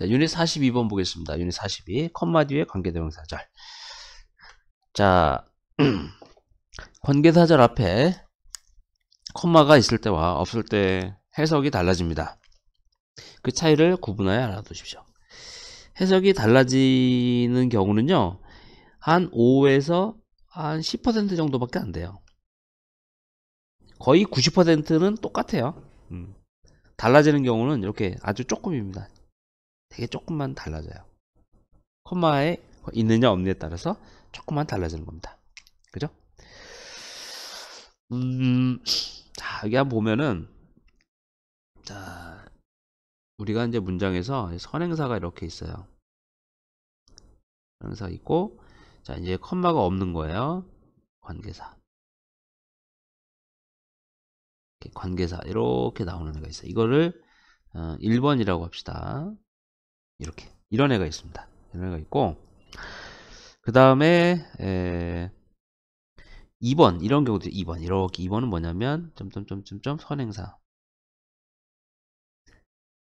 자, 유닛 42번 보겠습니다. 유닛 42. 컴마 뒤에 관계대명사절. 자, 관계사절 앞에 컴마가 있을 때와 없을 때 해석이 달라집니다. 그 차이를 구분하여 알아두십시오. 해석이 달라지는 경우는요, 한 5에서 한 10% 정도밖에 안 돼요. 거의 90%는 똑같아요. 달라지는 경우는 이렇게 아주 조금입니다. 되게 조금만 달라져요. 콤마에 있느냐 없느냐에 따라서 조금만 달라지는 겁니다. 그죠? 자, 여기 한번 보면은, 자, 우리가 이제 문장에서 선행사가 이렇게 있어요. 선행사 있고, 자, 이제 컴마가 없는 거예요. 관계사. 관계사. 이렇게 나오는 애가 있어요. 이거를 1번이라고 합시다. 이렇게. 이런 애가 있습니다. 이런 애가 있고, 그 다음에 2번. 이런 경우도 2번. 이렇게 2번은 뭐냐면, 점점점점점 선행사.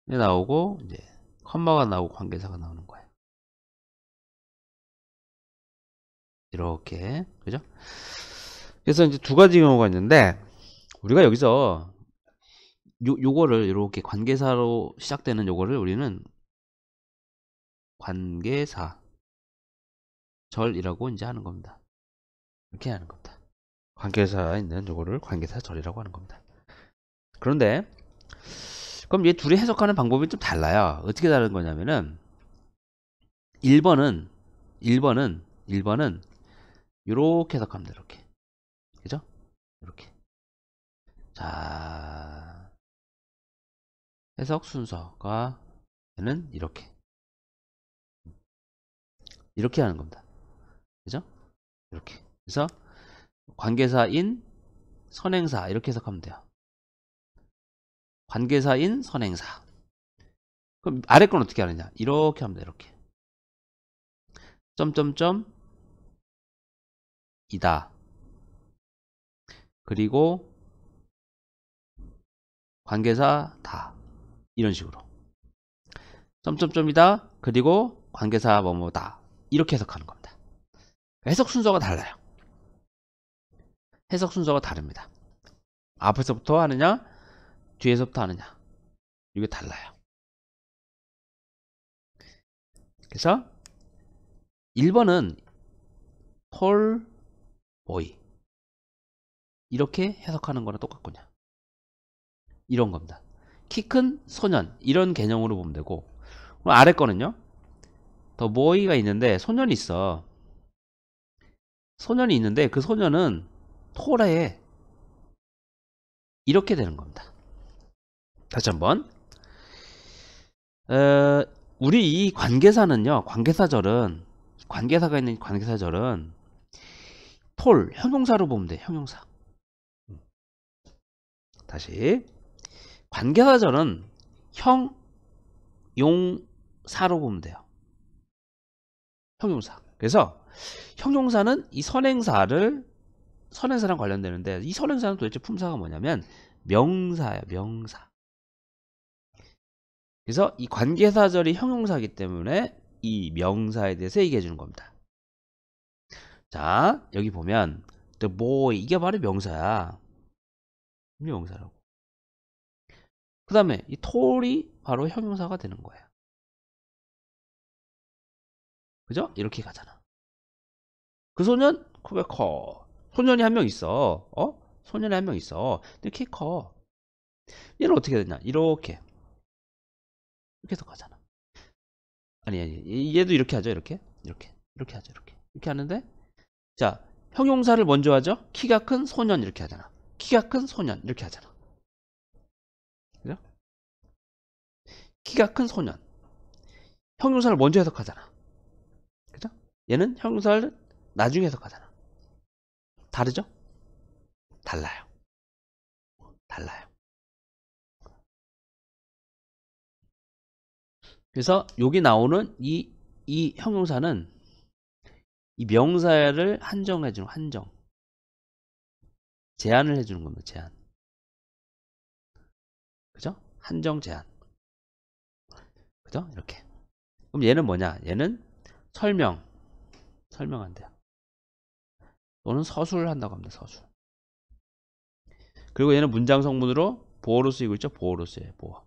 나오고, 이제, 컴마가 나오고 관계사가 나오는 거예요. 이렇게. 그죠? 그래서 이제 두 가지 경우가 있는데, 우리가 여기서 요거를 이렇게 관계사로 시작되는 요거를 우리는 관계사절이라고 이제 하는 겁니다. 이렇게 하는 겁니다. 관계사에 있는 요거를 관계사절이라고 하는 겁니다. 그런데 그럼 얘 둘이 해석하는 방법이 좀 달라요. 어떻게 다른 거냐면은 1번은 요렇게 해석합니다. 이렇게. 그죠? 이렇게. 자, 해석 순서가 는 이렇게 하는 겁니다. 그죠? 이렇게. 그래서 관계사인 선행사 이렇게 해석하면 돼요. 관계사인 선행사. 그럼 아래 건 어떻게 하느냐? 이렇게 하면 돼요. 이렇게. 점점점 이다. 그리고 관계사 다. 이런 식으로. 점점점이다. 그리고 관계사 뭐뭐다. 이렇게 해석하는 겁니다. 해석 순서가 달라요. 해석 순서가 다릅니다. 앞에서부터 하느냐, 뒤에서부터 하느냐. 이게 달라요. 그래서 1번은 톨 보이 이렇게 해석하는 거랑 똑같군요. 이런 겁니다. 키 큰 소년 이런 개념으로 보면 되고, 아래 거는요, 더 보이가 있는데 소년이 있어. 소년이 있는데 그 소년은 톨에 이렇게 되는 겁니다. 다시 한번. 우리 이 관계사는요, 관계사가 있는 관계사절은 톨, 형용사로 보면 돼. 형용사. 다시. 관계사절은 형용사로 보면 돼요. 형용사. 그래서 형용사는 이 선행사랑 관련되는데, 이 선행사는 도대체 품사가 뭐냐면 명사예요. 명사. 그래서 이 관계사절이 형용사이기 때문에 이 명사에 대해서 얘기해 주는 겁니다. 자, 여기 보면 the boy 이게 바로 명사야. 명사라고. 그 다음에 이 톨이 바로 형용사가 되는 거예요. 그죠? 이렇게 가잖아. 그 소년 크게 커. 소년이 한 명 있어. 소년이 한 명 있어. 근데 키 커. 얘는 어떻게 되냐? 이렇게 해서 가잖아. 아니 얘도 이렇게 하죠. 이렇게 하죠. 이렇게 하는데, 자, 형용사를 먼저 하죠. 키가 큰 소년 이렇게 하잖아. 키가 큰 소년 이렇게 하잖아. 그죠? 키가 큰 소년. 형용사를 먼저 해석하잖아. 그죠? 얘는 형용사를 나중에 해석하잖아. 다르죠? 달라요. 그래서 여기 나오는 이 형용사는 이 명사를 한정해주는, 제한을 해주는 겁니다. 제한. 그죠? 한정 제한. 그죠? 이렇게. 그럼 얘는 뭐냐? 얘는 설명한대요. 또는 서술을 한다고 합니다. 서술. 그리고 얘는 문장 성문으로 보어로 쓰이고 있죠. 보어로 쓰여요. 보어.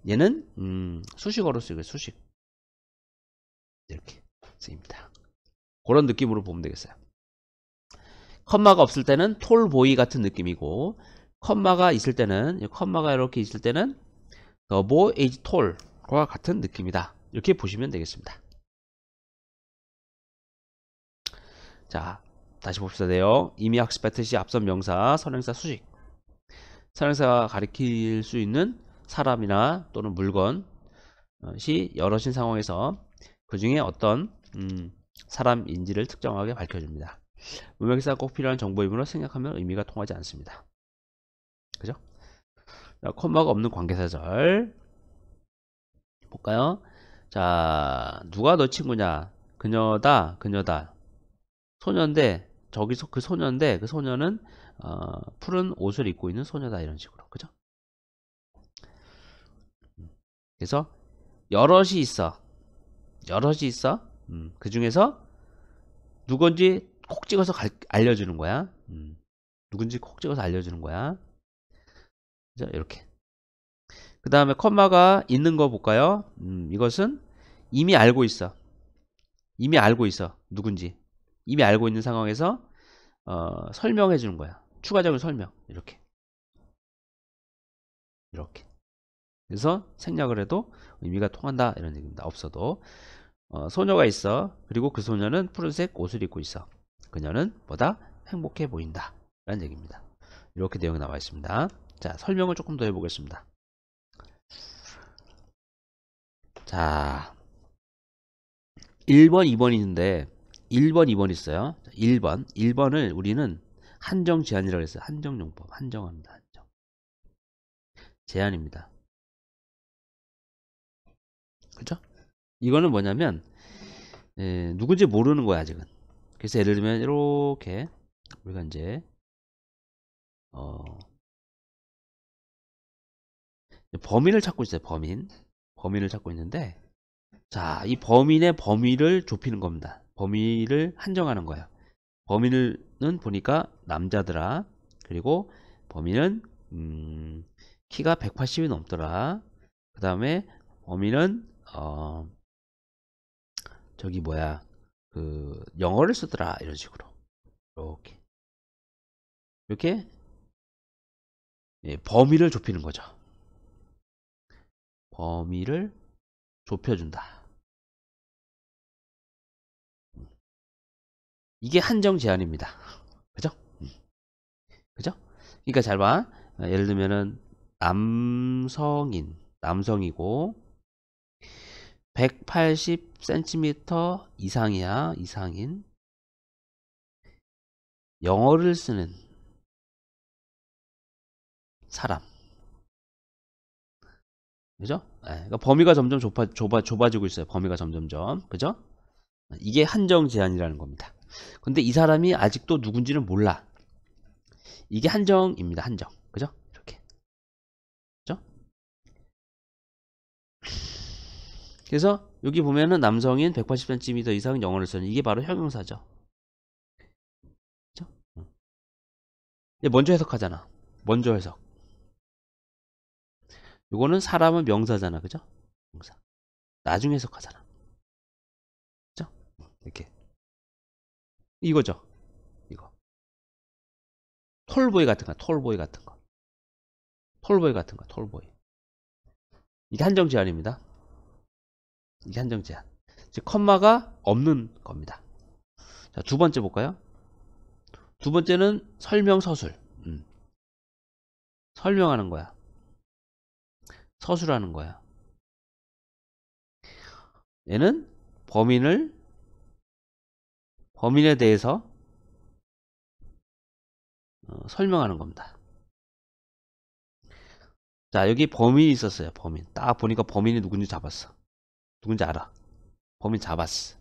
얘는 수식어로 쓰이고 수식. 이렇게 쓰입니다. 그런 느낌으로 보면 되겠어요. 컴마가 없을 때는 톨보이 같은 느낌이고, 컴마가 있을 때는, 컴마가 이렇게 있을 때는 the boy is tall과 같은 느낌이다. 이렇게 보시면 되겠습니다. 자, 다시 봅시다. 내용. 이미 학습했듯이 앞선 명사, 선행사, 수식. 선행사가 가리킬 수 있는 사람이나 또는 물건이 여럿인 상황에서 그 중에 어떤 사람인지를 특정하게 밝혀줍니다. 문맥에서 꼭 필요한 정보이므로 생략하면 의미가 통하지 않습니다. 그죠? 자, 콤마가 없는 관계사절 볼까요? 자, 누가 너 친구냐? 그녀다, 그녀다. 소녀인데, 저기서 그 소녀인데, 그 소녀는 푸른 옷을 입고 있는 소녀다. 이런 식으로. 그죠? 그래서 여럿이 있어. 여럿이 있어. 그 중에서 누군지 콕 찍어서 알려주는 거야. 누군지 콕 찍어서 알려주는 거야. 그죠? 이렇게. 그 다음에 컴마가 있는 거 볼까요? 이것은 이미 알고 있어. 이미 알고 있어. 누군지. 이미 알고 있는 상황에서 설명해 주는 거야. 추가적인 설명. 이렇게. 이렇게. 그래서 생략을 해도 의미가 통한다. 이런 얘기입니다. 없어도. 소녀가 있어. 그리고 그 소녀는 푸른색 옷을 입고 있어. 그녀는 보다 행복해 보인다. 라는 얘기입니다. 이렇게 내용이 나와 있습니다. 자, 설명을 조금 더 해보겠습니다. 자, 1번, 2번이 있는데 1번, 2번 있어요. 1번을 우리는 한정 제한이라고 했어요. 한정용법. 한정합니다. 한정. 제한입니다. 그죠? 이거는 뭐냐면 누군지 모르는 거야 아직은. 그래서 예를 들면 이렇게 우리가 이제 범인을 찾고 있어요. 범인을 찾고 있는데, 자, 이 범인의 범위를 좁히는 겁니다. 범위를 한정하는 거예요. 범인은 보니까 남자더라. 그리고 범인은 키가 180이 넘더라. 그 다음에 범인은 저기 뭐야 그 영어를 쓰더라. 이런 식으로 이렇게 범위를 좁히는 거죠. 범위를 좁혀준다. 이게 한정 제한입니다. 그죠? 그죠? 그러니까 잘 봐. 예를 들면은 남성이고 180cm 이상이야. 이상인 영어를 쓰는 사람. 그죠? 그러니까 범위가 점점 좁아지고 있어요. 범위가 점점점. 그죠? 이게 한정 제한이라는 겁니다. 근데 이 사람이 아직도 누군지는 몰라. 이게 한정입니다. 한정. 그죠? 이렇게. 그죠? 그래서 여기 보면은 남성인 180cm 이상 영어를 쓰는 이게 바로 형용사죠. 그죠? 먼저 해석하잖아. 먼저 해석. 요거는 사람은 명사잖아. 그죠? 명사. 나중에 해석하잖아. 그죠? 이렇게. 이거죠. 이거. 톨보이 같은 거. 톨보이 같은 거. 톨보이 같은 거. 톨보이. 이게 한정 제한입니다. 이게 한정 제한. 즉 컴마가 없는 겁니다. 자, 두 번째 볼까요? 두 번째는 설명 서술. 설명하는 거야. 서술하는 거야. 얘는 범인에 대해서 설명하는 겁니다. 자, 여기 범인이 있었어요. 범인. 딱 보니까 범인이 누군지 잡았어. 누군지 알아. 범인 잡았어.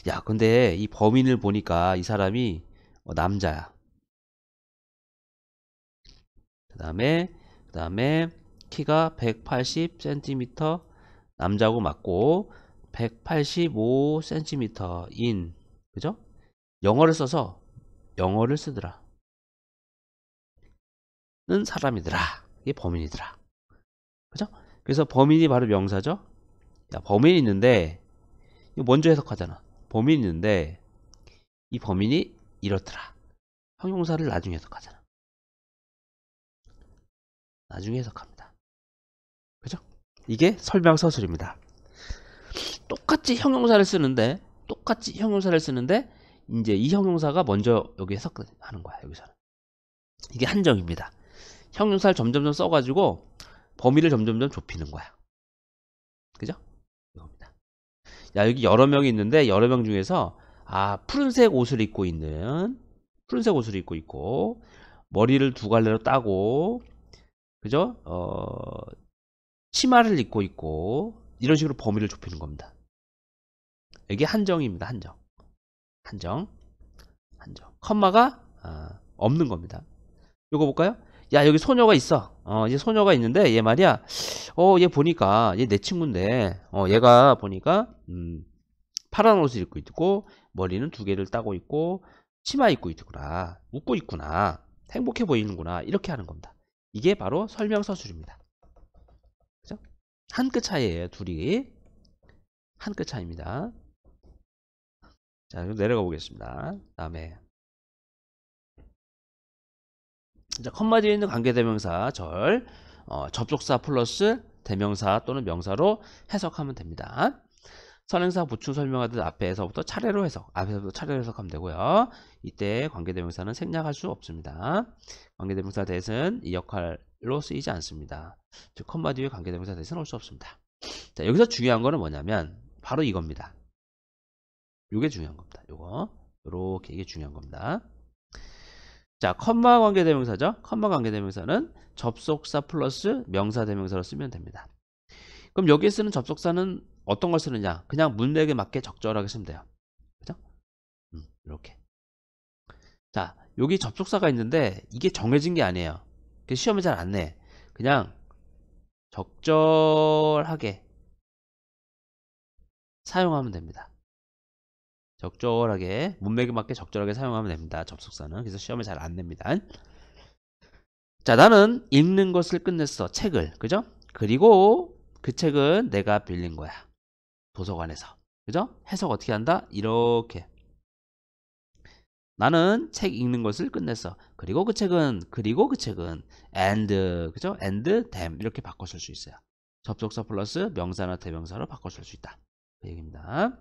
야, 근데 이 범인을 보니까 이 사람이 남자야. 그 다음에 키가 180cm 남자고 맞고 185cm 인 그죠? 영어를 써서 영어를 쓰더라 는 사람이더라. 이게 범인이더라. 그죠? 그래서 범인이 바로 명사죠. 야, 범인이 있는데 이거 먼저 해석하잖아. 범인이 있는데 이 범인이 이렇더라. 형용사를 나중에 해석하잖아. 나중에 해석합니다. 그죠? 이게 설명서술입니다. 똑같이 형용사를 쓰는데 이제 이 형용사가 먼저 여기 해석하는 거야. 여기서는 이게 한정입니다. 형용사를 점점점 써가지고 범위를 점점점 좁히는 거야. 그죠? 이겁니다. 야, 여기 여러 명이 있는데 여러 명 중에서 푸른색 옷을 입고 있고 머리를 두 갈래로 따고 그죠? 치마를 입고 있고 이런 식으로 범위를 좁히는 겁니다. 이게 한정입니다. 한정. 컴마가 없는 겁니다. 이거 볼까요? 야, 여기 소녀가 있어. 얘 소녀가 있는데 얘 말이야. 얘 보니까 얘 내 친구인데 얘가 보니까 파란 옷을 입고 있고 머리는 두 개를 따고 있고 치마 입고 있구나. 웃고 있구나. 행복해 보이는구나. 이렇게 하는 겁니다. 이게 바로 설명서술입니다. 그죠? 한 끗 차이예요. 둘이 한 끗 차이입니다. 자, 내려가 보겠습니다. 다음에 자, 컴마 뒤에 있는 관계대명사 접속사 플러스 대명사 또는 명사로 해석하면 됩니다. 선행사 보충 설명하듯 앞에서부터 차례로 해석하면 되고요. 이때 관계대명사는 생략할 수 없습니다. 관계대명사 대신 이 역할로 쓰이지 않습니다. 즉 컴마 뒤에 관계대명사 대신 올 수 없습니다. 자, 여기서 중요한 거는 뭐냐면 바로 이겁니다. 이게 중요한 겁니다. 요렇게 이게 중요한 겁니다. 자, 컴마 관계대명사죠. 컴마 관계대명사는 접속사 플러스 명사 대명사로 쓰면 됩니다. 그럼 여기에 쓰는 접속사는 어떤 걸 쓰느냐? 그냥 문맥에 맞게 적절하게 쓰면 돼요. 그죠? 이렇게. 자, 여기 접속사가 있는데 이게 정해진 게 아니에요. 시험에 잘 안 내. 그냥 적절하게 사용하면 됩니다. 적절하게 문맥에 맞게 적절하게 사용하면 됩니다. 접속사는. 그래서 시험에 잘 안 냅니다. 자, 나는 읽는 것을 끝냈어. 책을. 그죠? 그리고 그 책은 내가 빌린 거야. 도서관에서. 그죠? 해석 어떻게 한다? 이렇게. 나는 책 읽는 것을 끝냈어. 그리고 그 책은 and 그죠? and them 이렇게 바꿔 쓸 수 있어요. 접속사 플러스 명사나 대명사로 바꿔 쓸 수 있다. 그 얘기입니다.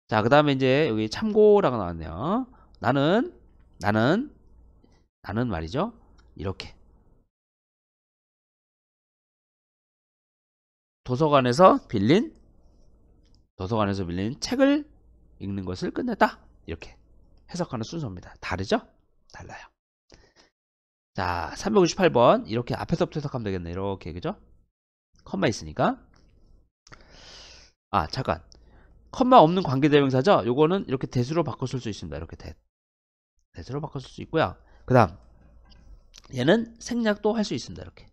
자, 그 다음에 이제 여기 참고라고 나왔네요. 나는 말이죠. 이렇게 도서관에서 빌린 책을 읽는 것을 끝냈다. 이렇게 해석하는 순서입니다. 다르죠? 달라요. 자, 358번 이렇게 앞에서부터 해석하면 되겠네. 이렇게 그죠? 컴마 있으니까. 잠깐. 컴마 없는 관계대명사죠? 요거는 이렇게 대수로 바꿔 쓸 수 있습니다. 이렇게 대수로 바꿔 쓸 수 있고요. 그 다음 얘는 생략도 할 수 있습니다. 이렇게.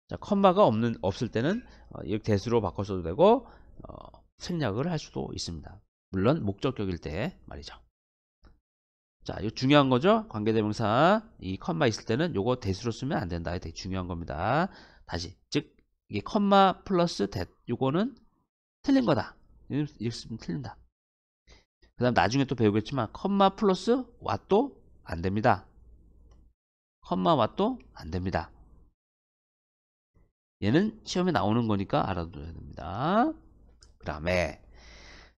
자, 컴마가 없을 때는 이렇게 대수로 바꿔 써도 되고 생략을 할 수도 있습니다. 물론 목적격일 때 말이죠. 자, 이거 중요한 거죠. 관계대명사 이 컴마 있을 때는 요거 대수로 쓰면 안 된다. 되게 중요한 겁니다. 다시 즉 이게 컴마 플러스 대 요거는 틀린 거다. 이렇게 쓰면 틀린다. 그 다음 나중에 또 배우겠지만 컴마 플러스 왓도 안 됩니다. 컴마 왓도 안 됩니다. 얘는 시험에 나오는 거니까 알아둬야 됩니다. 그 다음에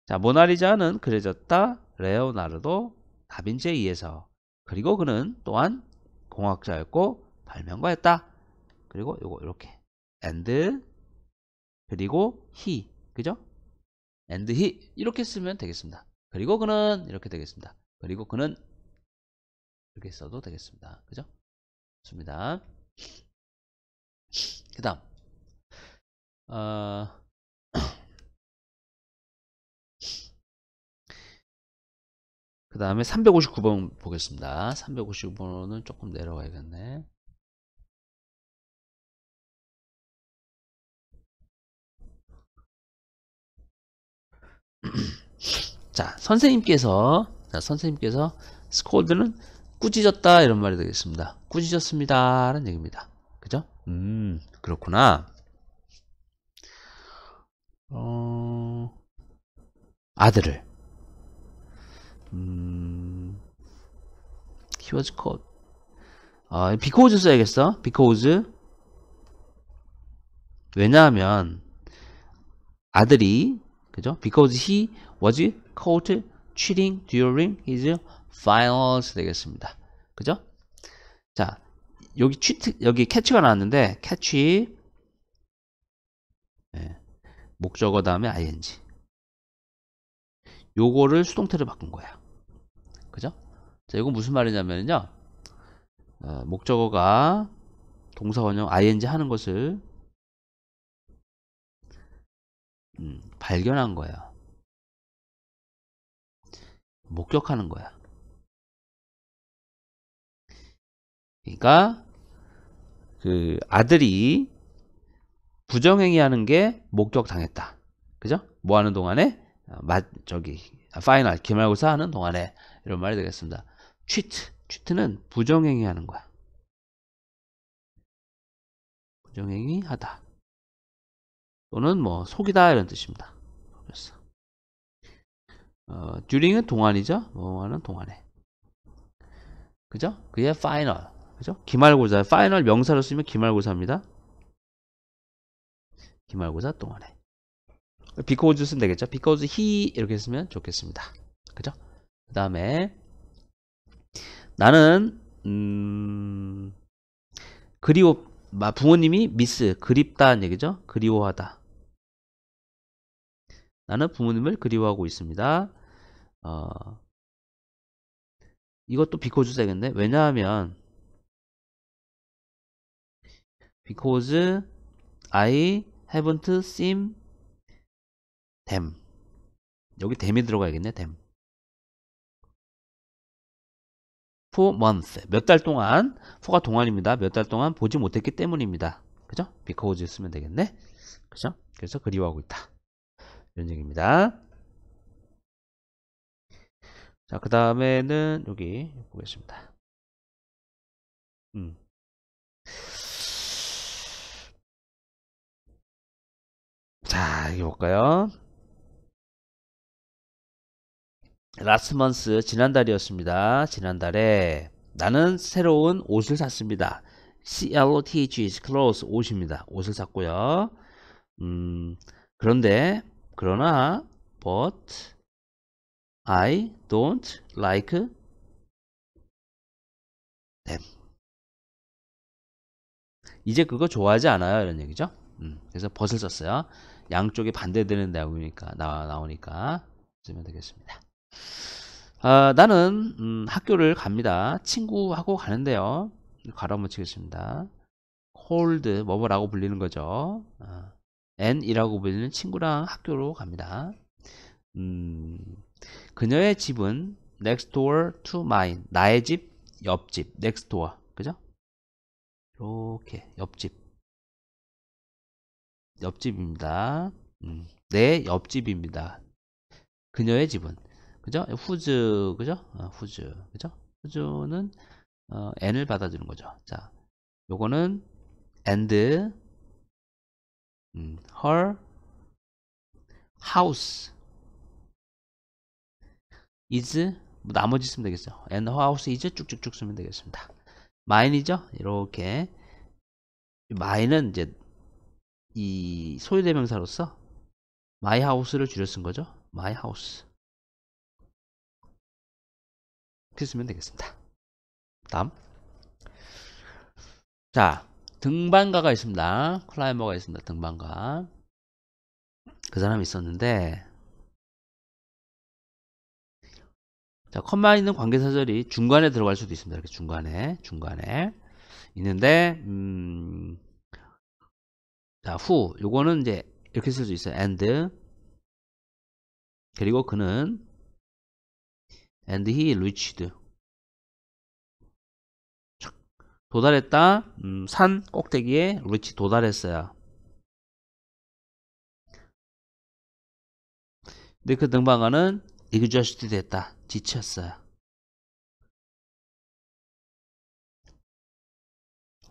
자, 모나리자는 그려졌다. 레오나르도 다빈치에 의해서. 그리고 그는 또한 공학자였고 발명가였다. 그리고 요거 이렇게 and 그리고 he 그죠? and he 이렇게 쓰면 되겠습니다. 그리고 그는 이렇게 되겠습니다. 그리고 그는 이렇게 써도 되겠습니다. 그죠? 좋습니다. 그 다음 그 다음에 359번 보겠습니다. 359번은 조금 내려가야겠네. 자, 선생님께서 scold는 꾸짖었다 이런 말이 되겠습니다. 꾸짖었습니다 라는 얘기입니다. 그죠? 그렇구나. 아들을 he was called because 써야겠어. because 왜냐하면 아들이 그죠? because he was caught cheating during his finals 되겠습니다. 그죠? 자, 여기 cheat 여기 catch가 나왔는데 catch 목적어 다음에 ing 요거를 수동태로 바꾼 거야. 그죠? 자, 이거 무슨 말이냐면요. 목적어가 동사 원형 ing 하는 것을 발견한 거야. 목격하는 거야. 그러니까 그 아들이 부정행위 하는 게 목격당했다. 그죠? 뭐 하는 동안에? 파이널 기말고사 하는 동안에 이런 말이 되겠습니다. cheat는 부정행위 하는 거야. 부정행위 하다. 또는 뭐 속이다 이런 뜻입니다. 그래서 during은 동안이죠. 뭐 하는 동안에. 그죠? 그게 파이널. 그죠? 기말고사. 파이널 명사로 쓰면 기말고사입니다. 기말고사 동안에. because 쓰면 되겠죠? because he 이렇게 쓰면 좋겠습니다. 그죠? 그 다음에 나는 부모님이 미스 그립다는 얘기죠. 그리워하다. 나는 부모님을 그리워하고 있습니다. 이것도 because 써야겠네. 왜냐하면 because I haven't seen them. 여기 them이 들어가야겠네. them. for month. 몇 달 동안. for가 동안입니다. 몇 달 동안 보지 못했기 때문입니다. 그죠? because 쓰면 되겠네. 그죠? 그래서 그리워하고 있다. 이런 얘기입니다. 자, 그 다음에는 여기 보겠습니다. 자, 여기 볼까요? last month, 지난달이었습니다. 지난달에 나는 새로운 옷을 샀습니다. cloth, clothes, 옷입니다. 옷을 샀고요. 그러나, but I don't like them. 이제 그거 좋아하지 않아요. 이런 얘기죠. 그래서 but을 썼어요. 양쪽이 반대되는 내용이니까, 나오니까 쓰면 되겠습니다. 나는 학교를 갑니다. 친구하고 가는데요. 가로 한번 치겠습니다. cold 뭐뭐라고 불리는 거죠. n이라고 불리는 친구랑 학교로 갑니다. 그녀의 집은 next door to mine. 나의 집 옆집 next door. 그죠? 이렇게 옆집입니다. 내 옆집입니다. 그녀의 집은 그죠? whose 그죠? whose 그죠? whose는 n을 받아주는 거죠. 자, 요거는 and her house is 뭐 나머지 쓰면 되겠죠. and her house is 쭉쭉쭉 쓰면 되겠습니다. mine이죠? 이렇게 mine은 이제 이 소유대명사로서 my house를 줄여 쓴 거죠. my house 이렇게 쓰면 되겠습니다. 다음 자 등반가가 있습니다. 클라이머가 있습니다. 등반가 그 사람이 있었는데 자 컴마 있는 관계사절이 중간에 들어갈 수도 있습니다. 이렇게 중간에 있는데 자 who 요거는 이제 이렇게 쓸 수 있어요. and 그리고 그는 and he reached 도달했다. 산 꼭대기에 reach 도달했어요. 근데 그 등방어는 exhausted 됐다. 지쳤어요.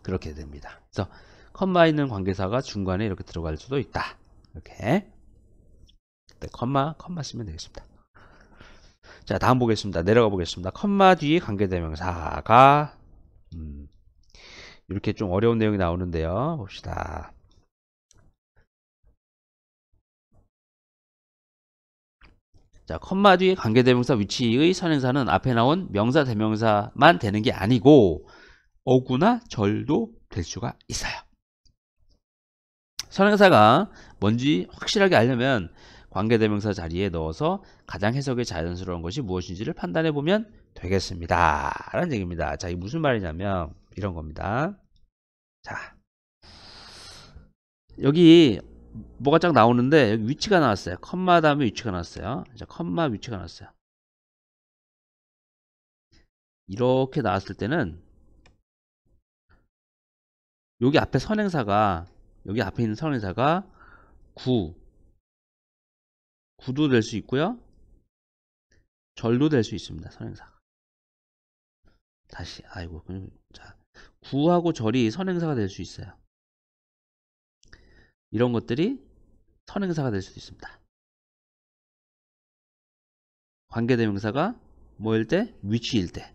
그렇게 됩니다. 그래서 컴마 있는 관계사가 중간에 이렇게 들어갈 수도 있다. 이렇게. 네, 컴마 쓰면 되겠습니다. 자, 다음 보겠습니다. 내려가 보겠습니다. 컴마 뒤에 관계대명사가 이렇게 좀 어려운 내용이 나오는데요. 봅시다. 자, 컴마 뒤에 관계대명사 위치의 선행사는 앞에 나온 명사 대명사만 되는 게 아니고 어구나 절도 될 수가 있어요. 선행사가 뭔지 확실하게 알려면 관계대명사 자리에 넣어서 가장 해석이 자연스러운 것이 무엇인지를 판단해 보면 되겠습니다. 라는 얘기입니다. 자, 이게 무슨 말이냐면 이런 겁니다. 자, 여기 뭐가 쫙 나오는데 여기 위치가 나왔어요. 컴마 다음에 위치가 나왔어요. 자, 컴마 위치가 나왔어요. 이렇게 나왔을 때는 여기 앞에 선행사가 여기 앞에 있는 선행사가 구도 될 수 있고요. 절도 될 수 있습니다. 선행사가. 다시 아이고 자, 구하고 절이 선행사가 될 수 있어요. 이런 것들이 선행사가 될 수도 있습니다. 관계대명사가 뭐일 때? 위치일 때.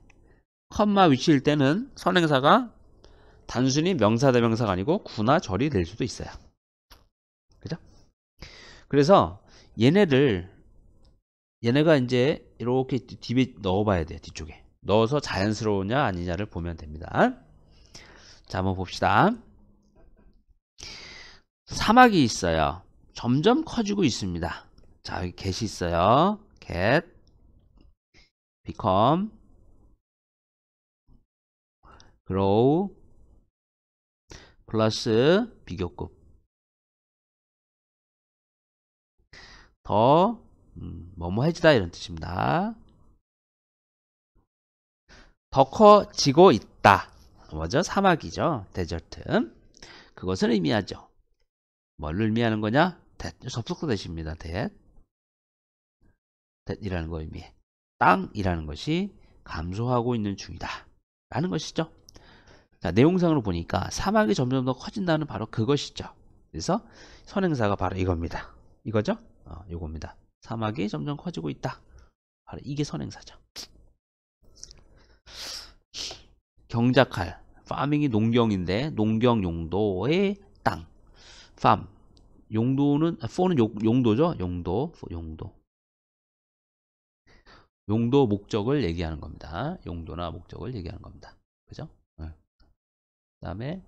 컴마 위치일 때는 선행사가 단순히 명사대명사가 아니고 구나 절이 될 수도 있어요. 그죠? 그래서 얘네가 이제 이렇게 뒤에 넣어봐야 돼요. 뒤쪽에 넣어서 자연스러우냐 아니냐를 보면 됩니다. 자, 한번 봅시다. 사막이 있어요. 점점 커지고 있습니다. 자, 여기 get이 있어요. get, become, grow, 플러스 비교급. 더 뭐뭐해지다 이런 뜻입니다. 더 커지고 있다. 뭐죠? 사막이죠. 데저트. 그것을 의미하죠. 뭘 의미하는 거냐? 접속사 대시입니다. that이라는 거 의미해. 땅이라는 것이 감소하고 있는 중이다. 라는 것이죠. 자, 내용상으로 보니까 사막이 점점 더 커진다는 바로 그것이죠. 그래서 선행사가 바로 이겁니다. 이거죠? 요겁니다. 사막이 점점 커지고 있다. 바로 이게 선행사죠. 경작할. 파밍이 농경인데 농경 용도의 땅. farm. 용도는 for는 용도죠. 용도 목적을 얘기하는 겁니다. 용도나 목적을 얘기하는 겁니다. 그죠? 네. 그다음에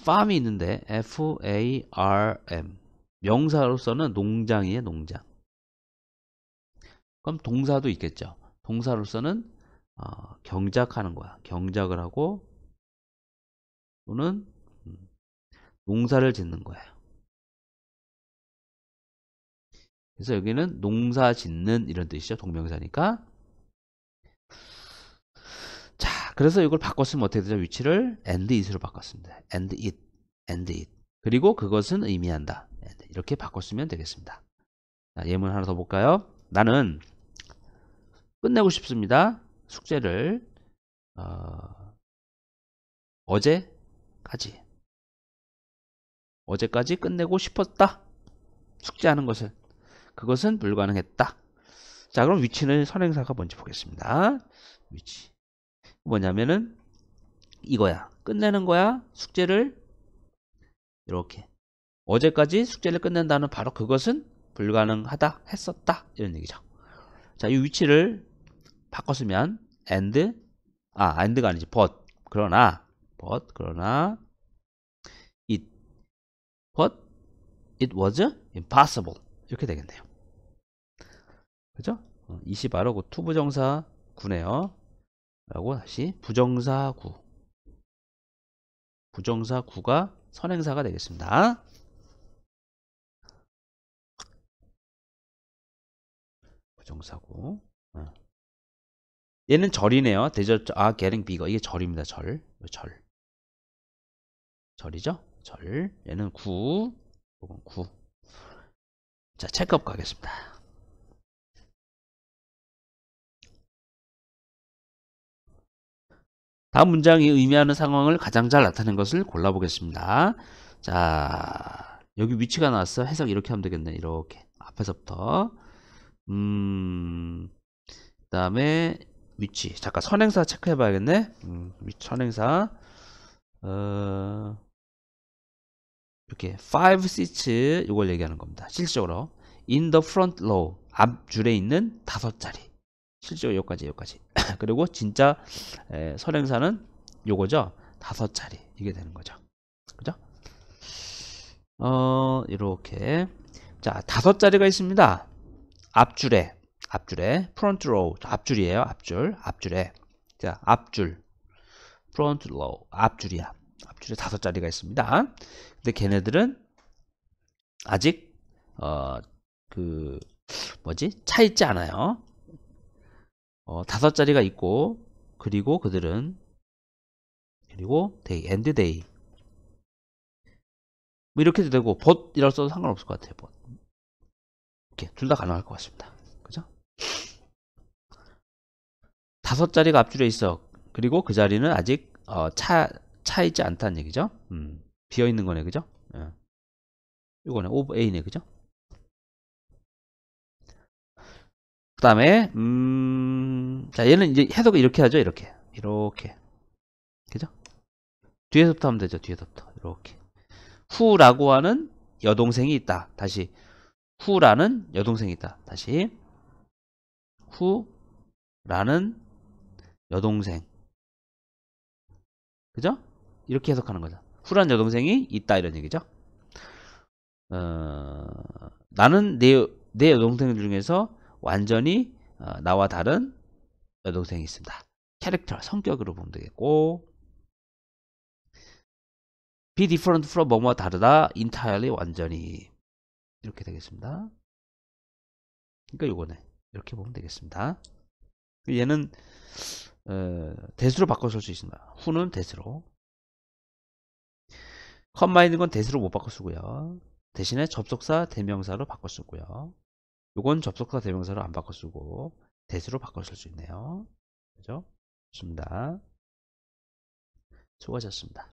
farm이 있는데 farm. 명사로서는 농장이에요. 농장. 그럼 동사도 있겠죠. 동사로서는 경작하는 거야. 경작을 하고 또는 농사를 짓는 거예요. 그래서 여기는 농사 짓는 이런 뜻이죠. 동명사니까. 자, 그래서 이걸 바꿨으면 어떻게 되죠? 위치를 and it으로 바꿨습니다. and it. 그리고 그것은 의미한다. 이렇게 바꿨으면 되겠습니다. 자, 예문 하나 더 볼까요? 나는 끝내고 싶습니다. 숙제를 어제까지 끝내고 싶었다. 숙제하는 것을. 그것은 불가능했다. 자, 그럼 위치는 선행사가 뭔지 보겠습니다. 위치 뭐냐면은 이거야. 끝내는 거야. 숙제를 이렇게 어제까지 숙제를 끝낸다는 바로 그것은 불가능하다 했었다 이런 얘기죠. 자, 이 위치를 바꿨으면 and가 아니지 그러나 it was impossible 이렇게 되겠네요. 그죠? 이시 바로 그 투부정사 구네요. 라고 다시 부정사구가 선행사가 되겠습니다. 부정사구. 얘는 절이네요. 대절 getting bigger. 이게 절입니다. 절이죠? 절. 얘는 구. 자, 체크업 가겠습니다. 다음 문장이 의미하는 상황을 가장 잘 나타내는 것을 골라보겠습니다. 자, 여기 위치가 나왔어. 해석 이렇게 하면 되겠네. 이렇게 앞에서부터. 그 다음에 위치. 잠깐 선행사 체크해 봐야겠네. 선행사. 이렇게 5 seats 이걸 얘기하는 겁니다. 실질적으로 in the front row 앞줄에 있는 5자리. 실제로 여기까지. 그리고 진짜 선행사는 요거죠. 5자리 이게 되는 거죠. 그죠? 이렇게 자 5자리가 있습니다. 앞줄에 front row 앞줄이에요. 앞줄에 자 앞줄 front row 앞줄이야. 앞줄에 5자리가 있습니다. 근데 걔네들은 아직 그 뭐지 차 있지 않아요. 5자리가 있고 그리고 그들은 그리고 day and day 뭐 이렇게도 되고 bot이라고 써도 상관없을 것 같아요. bot. 이렇게 둘 다 가능할 것 같습니다. 그죠? 5자리가 앞줄에 있어. 그리고 그 자리는 아직 차 있지 않다는 얘기죠. 비어 있는 거네, 그죠? 예. 이거는 of A네, 그죠? 그 다음에 자 얘는 이제 해석을 이렇게 하죠. 이렇게 그죠? 뒤에서부터 하면 되죠. 뒤에서부터 이렇게 후라고 하는 여동생이 있다. 다시 후라는 여동생이 있다. 다시 후라는 여동생 그죠? 이렇게 해석하는 거죠. 후라는 여동생이 있다 이런 얘기죠. 나는 내 여동생 중에서 완전히 나와 다른 여동생이 있습니다. 캐릭터, 성격으로 보면 되겠고 be different from 뭐뭐와 다르다 entirely 완전히 이렇게 되겠습니다. 그러니까 요거네. 이렇게 보면 되겠습니다. 얘는 대수로 바꿔 쓸 수 있습니다. who는 대수로 컴마인드 건 대수로 못 바꿔 쓰고요. 대신에 접속사 대명사로 바꿔 쓰고요. 요건 접속사 대명사로 안 바꿔 쓰고 대수로 바꿔 쓸 수 있네요. 그죠? 좋습니다. 수고하셨습니다.